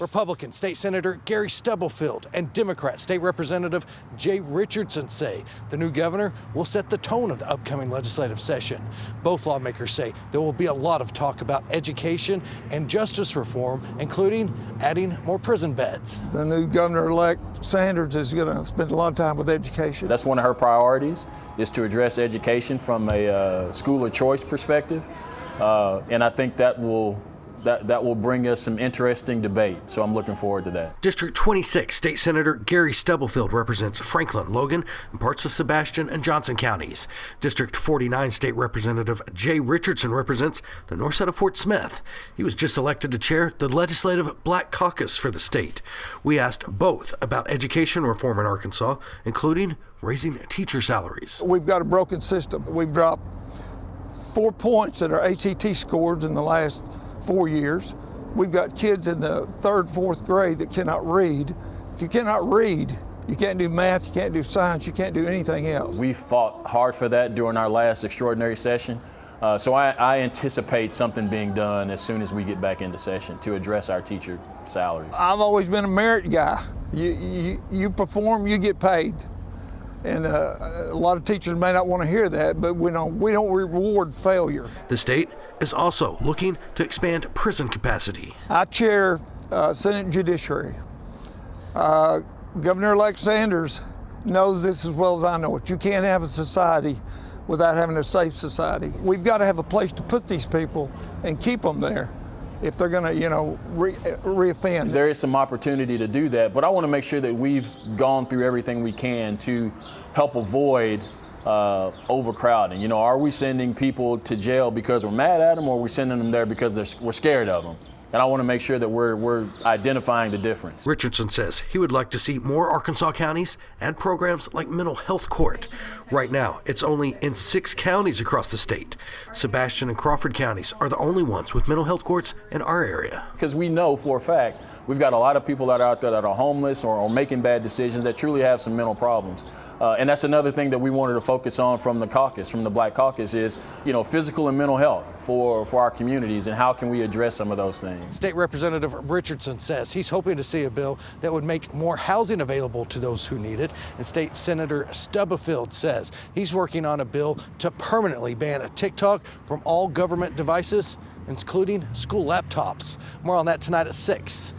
Republican State Senator Gary Stubblefield and Democrat State Representative Jay Richardson say the new governor will set the tone of the upcoming legislative session. Both lawmakers say there will be a lot of talk about education and justice reform, including adding more prison beds. The new governor-elect Sanders is going to spend a lot of time with education. That's one of her priorities, is to address education from a school of choice perspective. And I think that will bring us some interesting debate. So I'm looking forward to that. District 26 State Senator Gary Stubblefield represents Franklin, Logan, and parts of Sebastian and Johnson counties. District 49 State Representative Jay Richardson represents the north side of Fort Smith. He was just elected to chair the Legislative Black Caucus for the state. We asked both about education reform in Arkansas, including raising teacher salaries. We've got a broken system. We've dropped 4 points in our ACT scores in the last 4 years. We've got kids in the 3rd, 4th grade that cannot read. If you cannot read, you can't do math, you can't do science, you can't do anything else. We fought hard for that during our last extraordinary session. So I anticipate something being done as soon as we get back into session to address our teacher salaries. I've always been a merit guy. You perform, you get paid. And a lot of teachers may not want to hear that, but we don't reward failure. The state is also looking to expand prison capacity. I chair Senate Judiciary. Governor-elect Sanders knows this as well as I know it. You can't have a society without having a safe society. We've got to have a place to put these people and keep them there if they're going to, reoffend. There is some opportunity to do that, but I want to make sure that we've gone through everything we can to help avoid overcrowding. Are we sending people to jail because we're mad at them, or are we sending them there because we're scared of them? And I want to make sure that we're identifying the difference. Richardson says he would like to see more Arkansas counties add programs like mental health court. Right now, it's only in 6 counties across the state. Sebastian and Crawford counties are the only ones with mental health courts in our area. Because we know for a fact we've got a lot of people that are out there that are homeless or making bad decisions that truly have some mental problems. And that's another thing that we wanted to focus on from the caucus, from the Black Caucus, is physical and mental health for our communities, and how can we address some of those things. State Representative Richardson says he's hoping to see a bill that would make more housing available to those who need it. And State Senator Stubblefield says he's working on a bill to permanently ban TikTok from all government devices, including school laptops. More on that tonight at 6.